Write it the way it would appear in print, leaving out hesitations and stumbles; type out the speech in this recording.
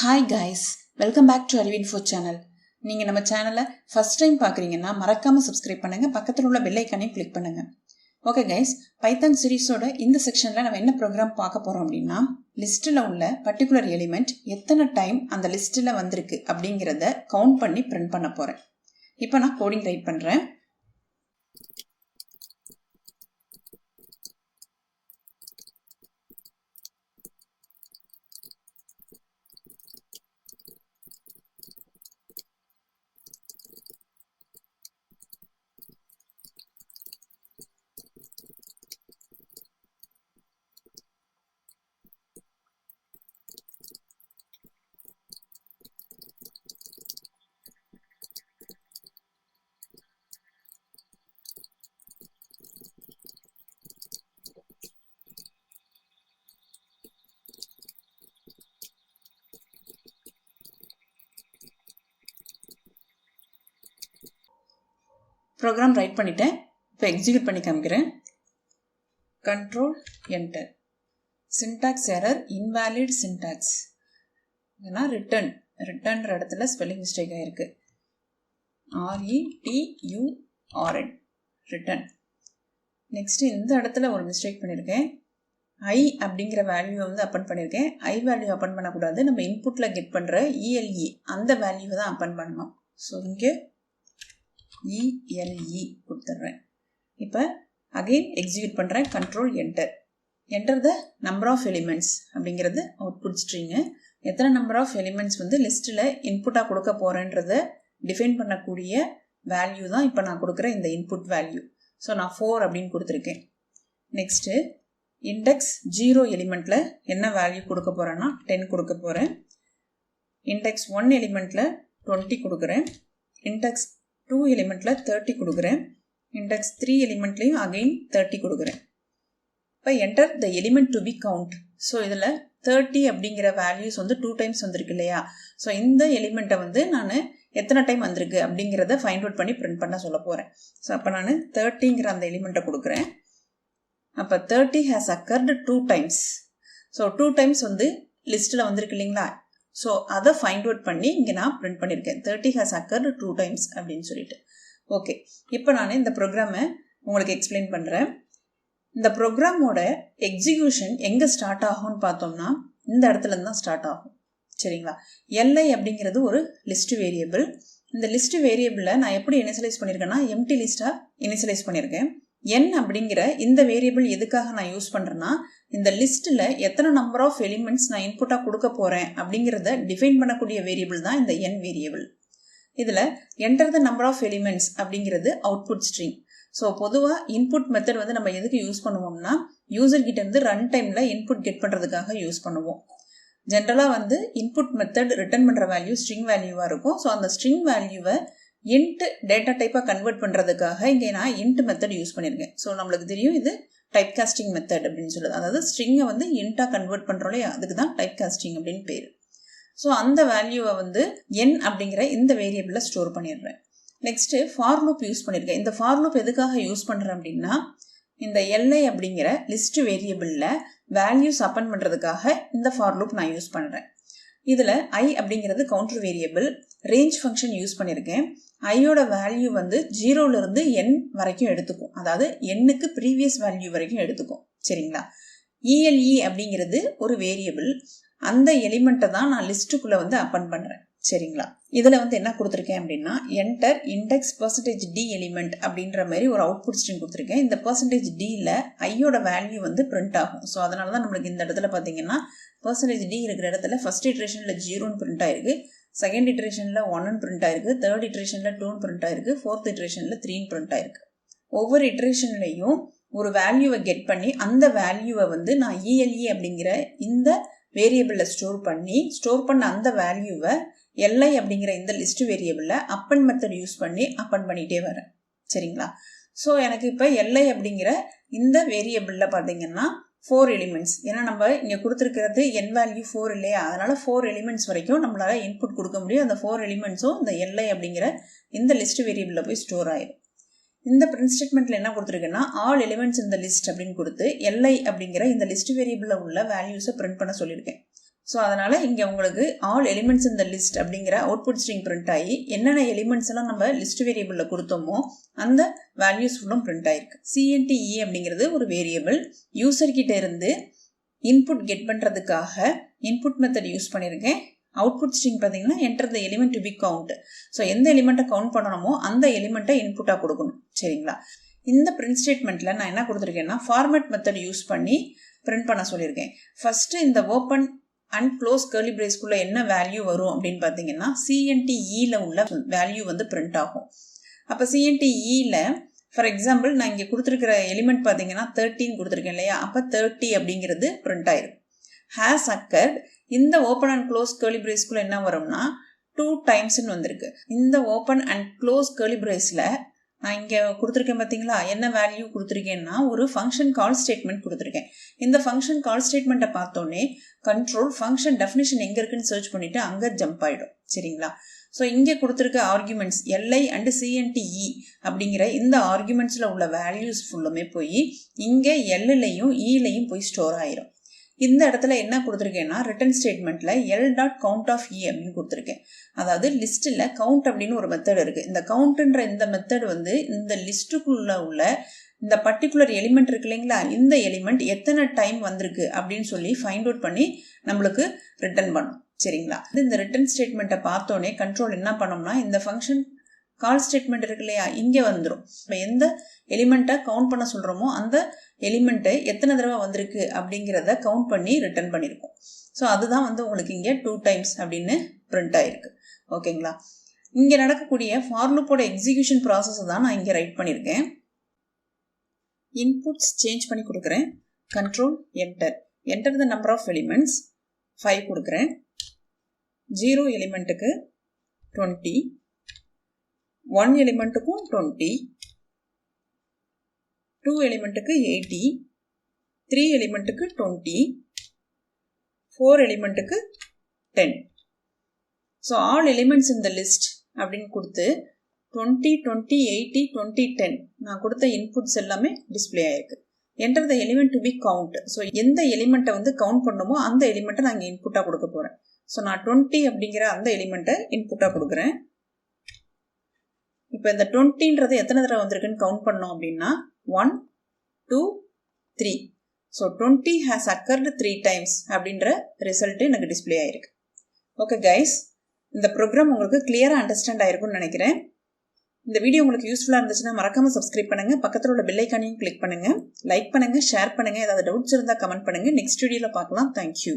Hi guys, welcome back to ARIVU channel. நீங்க நம்ம சேனலை ஃபர்ஸ்ட் டைம் பார்க்குறீங்கன்னா மறக்காம சப்ஸ்கிரைப் பண்ணுங்க, பக்கத்தில் உள்ள பெல் ஐக்கானையும் கிளிக் பண்ணுங்க. ஓகே கைஸ், பைத்தான் சீரிஸோட இந்த செக்ஷன்ல நம்ம என்ன ப்ரோக்ராம் பார்க்க போறோம் அப்படின்னா, லிஸ்ட்டில் உள்ள பர்டிகுலர் எலிமெண்ட் எத்தனை டைம் அந்த லிஸ்ட்டில் வந்திருக்கு அப்படிங்கிறத கவுண்ட் பண்ணி பிரிண்ட் பண்ண போறேன். இப்போ நான் கோடிங் டைப் பண்றேன். ப்ரோக்ராம் ரைட் பண்ணிட்டேன். இப்போ எக்ஸிக்யூட் பண்ணி காமிக்கிறேன். Control enter. Syntax error, invalid syntax. ஏன்னா ரிட்டர்ன்ற இடத்துல ஸ்பெல்லிங் மிஸ்டேக் ஆகிருக்கு. RETURN return. நெக்ஸ்ட்டு இந்த இடத்துல ஒரு மிஸ்டேக் பண்ணியிருக்கேன். ஐ அப்படிங்கிற வேல்யூவை வந்து அப்பன் பண்ணியிருக்கேன். ஐ வேல்யூ அப்பன் பண்ணக்கூடாது, நம்ம இன்புட்டில் கெட் பண்ணுற ELE அந்த வேல்யூவை தான் அப்பன் பண்ணணும். ஸோ இங்கே ELE கொடுத்துட்றேன். இப்போ அகெயின் எக்ஸிக்யூட் பண்ணுறேன். Control enter. Enter the number of elements அப்படிங்கிறது அவுட்புட் ஸ்ட்ரிங்கு. எத்தனை நம்பர் ஆஃப் எலிமெண்ட்ஸ் வந்து லிஸ்ட்டில் இன்புட்டாக கொடுக்க போகிறேன்றத டிஃபைன் பண்ணக்கூடிய வேல்யூ தான் இப்போ நான் கொடுக்குற இந்த இன்புட் வேல்யூ. ஸோ நான் 4 அப்படின்னு கொடுத்துருக்கேன். நெக்ஸ்ட்டு இண்டெக்ஸ் 0 எலிமெண்ட்டில் என்ன வேல்யூ கொடுக்க போகிறேன்னா 10 கொடுக்க போகிறேன். இண்டெக்ஸ் 1 எலிமெண்ட்டில் 20 கொடுக்குறேன். இண்டெக்ஸ் 2 எலிமெண்ட்டில் 30 கொடுக்குறேன். இண்டெக்ஸ் 3 எலிமெண்ட்லையும் அகெயின் 30 கொடுக்குறேன். இப்போ enter the element to be count. So இதில் 30 அப்படிங்கிற வேல்யூஸ் வந்து 2 டைம்ஸ் வந்திருக்கு இல்லையா? ஸோ இந்த எலிமெண்ட்டை வந்து நான் எத்தனை டைம் வந்திருக்கு அப்படிங்கிறத ஃபைண்ட் அவுட் பண்ணி பிரிண்ட் பண்ண சொல்ல போகிறேன். ஸோ அப்போ நான் 30ங்கிற அந்த எலிமெண்ட்டை கொடுக்குறேன். அப்போ 30 has occurred 2 times. So 2 times வந்து லிஸ்ட்டில் வந்திருக்கு இல்லைங்களா? ஸோ அதை ஃபைண்ட் அவுட் பண்ணி இங்கே நான் பிரிண்ட் பண்ணியிருக்கேன். 30 ஹேஸ் அக்கர்டு 2 டைம்ஸ் அப்படின்னு சொல்லிட்டு. ஓகே, இப்போ நான் இந்த ப்ரோக்ராமை உங்களுக்கு எக்ஸ்பிளைன் பண்ணுறேன். இந்த ப்ரோக்ராமோட எக்ஸிக்யூஷன் எங்கே ஸ்டார்ட் ஆகும்னு பார்த்தோம்னா இந்த இடத்துல தான் ஸ்டார்ட் ஆகும். சரிங்களா? LI அப்படிங்கிறது ஒரு லிஸ்ட் வேரியபிள். இந்த லிஸ்ட் வேரியபிளில் நான் எப்படி இனிஷியலைஸ் பண்ணியிருக்கேன்னா எம்டி லிஸ்ட்டாக இனிஷியலைஸ் பண்ணியிருக்கேன். N அப்படிங்கிற இந்த வேரியபிள் எதுக்காக நான் யூஸ் பண்ணுறேன்னா, இந்த லிஸ்ட்டில் எத்தனை நம்பர் ஆஃப் எலிமெண்ட்ஸ் நான் இன்புட்டாக கொடுக்க போகிறேன் அப்படிங்கிறத டிஃபைன் பண்ணக்கூடிய வேரியபிள் தான் இந்த N வேரியபிள். இதில் enter the number of elements அப்படிங்கிறது அவுட்புட் ஸ்ட்ரிங். ஸோ பொதுவாக இன்புட் மெத்தட் வந்து நம்ம எதுக்கு யூஸ் பண்ணுவோம்னா, யூசர்கிட்ட இருந்து ரன் டைமில் இன்புட் கெட் பண்ணுறதுக்காக யூஸ் பண்ணுவோம். ஜென்ரலாக வந்து இன்புட் மெத்தட் ரிட்டர்ன் பண்ணுற வேல்யூ ஸ்ட்ரிங் வேல்யூவாக இருக்கும். ஸோ அந்த ஸ்ட்ரிங் வேல்யூவை இன்ட் டேட்டா டைப்பாக கன்வெர்ட் பண்ணுறதுக்காக இங்கே நான் இன்ட் மெத்தட் யூஸ் பண்ணியிருக்கேன். ஸோ நம்மளுக்கு தெரியும் இது டைப் காஸ்டிங் மெத்தட் அப்படின்னு சொல்லுது. அதாவது ஸ்ட்ரிங்கை வந்து இன்ட்டாக கன்வெர்ட் பண்ணுறோம் இல்லையா, அதுக்கு தான் டைப் காஸ்டிங் அப்படின்னு பேர். ஸோ அந்த வேல்யூவை வந்து N அப்படிங்கிற இந்த வேரியபிளில் ஸ்டோர் பண்ணிடுறேன். நெக்ஸ்ட்டு ஃபார் லூப் யூஸ் பண்ணியிருக்கேன். இந்த ஃபார் லூப் எதுக்காக யூஸ் பண்ணுறேன் அப்படின்னா, இந்த LI அப்படிங்கிற லிஸ்ட் வேரியபிளில் வேல்யூஸ் அப்பன் பண்ணுறதுக்காக இந்த ஃபார் லூப் நான் யூஸ் பண்ணுறேன். இதில் I அப்படிங்கிறது counter variable. Range function use பண்ணியிருக்கேன். ஐயோட வேல்யூ வந்து 0லேருந்து N வரைக்கும் எடுத்துக்கும். அதாவது Nக்கு ப்ரீவியஸ் வேல்யூ வரைக்கும் எடுத்துக்கும். சரிங்களா? ELE அப்படிங்கிறது ஒரு வேரியபிள். அந்த எலிமெண்ட்டை தான் நான் லிஸ்ட்டுக்குள்ளே வந்து அப்பன் பண்ணுறேன். சரிங்களா? இதில் வந்து என்ன கொடுத்துருக்கேன் அப்படின்னா, என்டர் இண்டெக்ஸ் %d எலிமெண்ட் அப்படின்ற மாதிரி ஒரு அவுட்புட் ஸ்ட்ரிங் கொடுத்துருக்கேன். இந்த %dயில் ஐயோட வேல்யூ வந்து பிரிண்ட் ஆகும். ஸோ அதனால தான் நம்மளுக்கு இந்த இடத்துல பார்த்தீங்கன்னா %d இருக்கிற இடத்துல ஃபர்ஸ்ட் இட்ரேஷனில் 0ன்னு பிரிண்ட் ஆயிருக்கு, செகண்ட் இட்ரேஷனில் 1ன்னு பிரிண்ட் ஆயிருக்கு, தேர்ட் இட்ரேஷனில் 2ன்னு பிரிண்ட் ஆயிருக்கு, ஃபோர்த் இட்ரேஷனில் 3ன்னு பிரிண்ட் ஆயிருக்கு. ஒவ்வொரு இட்ரேஷன்லையும் ஒரு வேல்யூவை கெட் பண்ணி அந்த வேல்யூவை வந்து நான் ELE அப்படிங்கிற இந்த வேரியபிளில் ஸ்டோர் பண்ண அந்த வேல்யூவை LI அப்படிங்கிற இந்த லிஸ்ட் வேரியபிளில் அப்பன் மெத்தட் யூஸ் பண்ணி அப்பன் பண்ணிகிட்டே வரேன். சரிங்களா? ஸோ எனக்கு இப்போ LI அப்படிங்கிற இந்த வேரியபிளில் பார்த்தீங்கன்னா 4 எலிமெண்ட்ஸ். ஏன்னா நம்ம இங்கே கொடுத்துருக்கிறது N வேல்யூ 4 இல்லையா, அதனால் 4 எலிமெண்ட்ஸ் வரைக்கும் நம்மளால் இன்புட் கொடுக்க முடியும். அந்த 4 எலிமெண்ட்ஸும் இந்த LI அப்படிங்கிற இந்த லிஸ்ட் வேரியபிளில் போய் ஸ்டோர் ஆயிடும். இந்த பிரிண்ட் ஸ்டேட்மெண்ட்ல என்ன கொடுத்துருக்குன்னா ஆல் எலிமெண்ட்ஸ் இந்த லிஸ்ட் அப்படின்னு கொடுத்து li அப்படிங்கிற இந்த லிஸ்ட் வேரியபிள்ல உள்ள வேல்யூஸை பிரிண்ட் பண்ண சொல்லியிருக்கேன். ஸோ அதனால் இங்கே உங்களுக்கு ஆல் எலிமெண்ட்ஸ் இந்த லிஸ்ட் அப்படிங்கிற அவுட்புட் ஸ்ட்ரிங் பிரிண்ட் ஆகி என்னென்ன எலிமெண்ட்ஸ் எல்லாம் நம்ம லிஸ்ட் வேரியபிளில் கொடுத்தோமோ அந்த வேல்யூஸ் ஃபுல்லும் பிரிண்ட் ஆகிருக்கு. சிஎன்டிஇ அப்படிங்கிறது ஒரு வேரியபிள். யூசர்கிட்ட இருந்து இன்புட் கெட் பண்ணுறதுக்காக இன்புட் மெத்தட் யூஸ் பண்ணியிருக்கேன். அவுட்புட் ஸ்ட்ரிங் பார்த்தீங்கன்னா enter the element to be count. So எந்த எலிமெண்ட்டை கவுண்ட் பண்ணணுமோ அந்த எலிமெண்ட்டை இன்புட்டாக கொடுக்கணும். சரிங்களா? இந்த பிரிண்ட் ஸ்டேட்மெண்ட்டில் நான் என்ன கொடுத்துருக்கேன்னா ஃபார்மேட் மெத்தட் யூஸ் பண்ணி பிரிண்ட் பண்ண சொல்லியிருக்கேன். ஃபஸ்ட்டு இந்த ஓப்பன் அண்ட் க்ளோஸ் கர்லி பிரேஸ்க்குள்ளே என்ன வேல்யூ வரும் அப்படின்னு பார்த்தீங்கன்னா சிஎன்டிஇயில் உள்ள வேல்யூ வந்து பிரிண்ட் ஆகும். அப்போ சிஎன்டிஇயில் ஃபார் எக்ஸாம்பிள் நான் இங்கே கொடுத்துருக்கிற எலிமெண்ட் பார்த்தீங்கன்னா 13 கொடுத்துருக்கேன் இல்லையா? அப்போ 30 அப்படிங்கிறது பிரிண்ட் ஆயிரும். ஹேஸ் அக்கர்ட் இந்த ஓப்பன் அண்ட் க்ளோஸ் கர்லி பிரேஸ்க்குள்ளே என்ன வரும்னா 2 டைம்ஸ்ன்னு வந்திருக்கு. இந்த open and close curly Brazil நான் இங்கே கொடுத்துருக்கேன் பார்த்தீங்களா? என்ன வேல்யூ கொடுத்துருக்கேன்னா ஒரு ஃபங்க்ஷன் கால் ஸ்டேட்மெண்ட் கொடுத்துருக்கேன். இந்த ஃபங்க்ஷன் கால் ஸ்டேட்மெண்ட்டை பார்த்தோன்னே கண்ட்ரோல் ஃபங்க்ஷன் டெஃபினிஷன் எங்கே இருக்குன்னு சர்ச் பண்ணிவிட்டு அங்கே ஜம்ப் ஆகிடும். சரிங்களா? ஸோ இங்கே கொடுத்துருக்க ஆர்குமெண்ட்ஸ் எல்ஐ அண்டு சிஎன்டிஇ அப்படிங்கிற இந்த ஆர்குமெண்ட்ஸில் உள்ள வேல்யூஸ் ஃபுல்லுமே போய் இங்கே எல்லையும் இலையும் போய் ஸ்டோர் ஆயிரும். இந்த இடத்துல என்ன கொடுத்துருக்கேன்னா ரிட்டர்ன் ஸ்டேட்மெண்ட்டில் l.count of e அப்படின்னு கொடுத்துருக்கேன். அதாவது லிஸ்ட்டில் கவுண்ட் அப்படின்னு ஒரு மெத்தட் இருக்குது. இந்த கவுண்ட்ன்ற இந்த மெத்தட் வந்து இந்த லிஸ்ட்டுக்குள்ளே உள்ள இந்த பர்டிகுலர் எலிமெண்ட் இருக்கு இல்லைங்களா? இந்த எலிமெண்ட் எத்தனை டைம் வந்திருக்கு அப்படின்னு சொல்லி ஃபைண்ட் அவுட் பண்ணி நம்மளுக்கு ரிட்டர்ன் பண்ணும். சரிங்களா? இந்த ரிட்டர்ன் ஸ்டேட்மெண்ட்டை பார்த்தோன்னே கண்ட்ரோல் என்ன பண்ணோம்னா இந்த ஃபங்க்ஷன் கால் ஸ்டேட்மெண்ட் இருக்கு இல்லையா? இங்கே வந்துடும். இப்போ எந்த எலிமெண்ட்டை கவுண்ட் பண்ண சொல்கிறோமோ அந்த எலிமெண்ட்டு எத்தனை தடவை வந்திருக்கு அப்படிங்கிறத கவுண்ட் பண்ணி ரிட்டர்ன் பண்ணியிருக்கோம். ஸோ அதுதான் வந்து உங்களுக்கு இங்கே 2 டைம்ஸ் அப்படின்னு பிரிண்ட் ஆகிருக்கு. ஓகேங்களா? இங்கே நடக்கக்கூடிய ஃபார் லூப்போட எக்ஸிக்யூஷன் ப்ராசஸ் தான் நான் இங்கே ரைட் பண்ணியிருக்கேன். இன்புட்ஸ் சேஞ்ச் பண்ணி கொடுக்குறேன். Control enter the number of elements 5 கொடுக்குறேன். 0 எலிமெண்ட்டுக்கு 20, 1 எலிமெண்ட்டுக்கும் 20, 2 எலிமெண்ட்டுக்கு 80, 3 எலிமெண்ட்டுக்கு 20, 4 எலிமெண்ட்டுக்கு 10. ஸோ ஆல் எலிமெண்ட்ஸ் இந்த லிஸ்ட் அப்படின்னு கொடுத்து 20, 20, 80, 20, 10 நான் கொடுத்த இன்புட்ஸ் எல்லாமே டிஸ்பிளே ஆயிருக்கு. Enter the element to be count. So எந்த எலிமெண்ட்டை வந்து கவுண்ட் பண்ணுமோ அந்த எலிமெண்ட்டை நான் இங்கே இன்புட்டாக கொடுக்க போகிறேன். ஸோ நான் 20 அப்படிங்கிற அந்த எலிமெண்ட்டை இன்புட்டாக கொடுக்குறேன். இப்போ இந்த 20ன்றது எத்தனை தடவை வந்திருக்குன்னு கவுண்ட் பண்ணோம் அப்படின்னா 1, 2, 3. ஸோ 20 ஹேஸ் அக்கர்டு 3 டைம்ஸ் அப்படின்ற ரிசல்ட்டு எனக்கு டிஸ்பிளே ஆயிருக்கு. ஓகே கைஸ், இந்த ப்ரோக்ராம் உங்களுக்கு கிளியராக அண்டர்ஸ்டாண்ட் ஆயிருக்கும்னு நினைக்கிறேன். இந்த வீடியோ உங்களுக்கு யூஸ்ஃபுல்லாக இருந்துச்சுன்னா மறக்காமல் சப்ஸ்கிரைப் பண்ணுங்கள். பக்கத்தில் உள்ள பெல் ஐக்கானையும் கிளிக் பண்ணுங்கள். லைக் பண்ணுங்கள், ஷேர் பண்ணுங்கள். ஏதாவது டவுட்ஸ் இருந்தால் கமெண்ட் பண்ணுங்கள். நெக்ஸ்ட் வீடியோவில் பார்க்கலாம். தேங்க்யூ.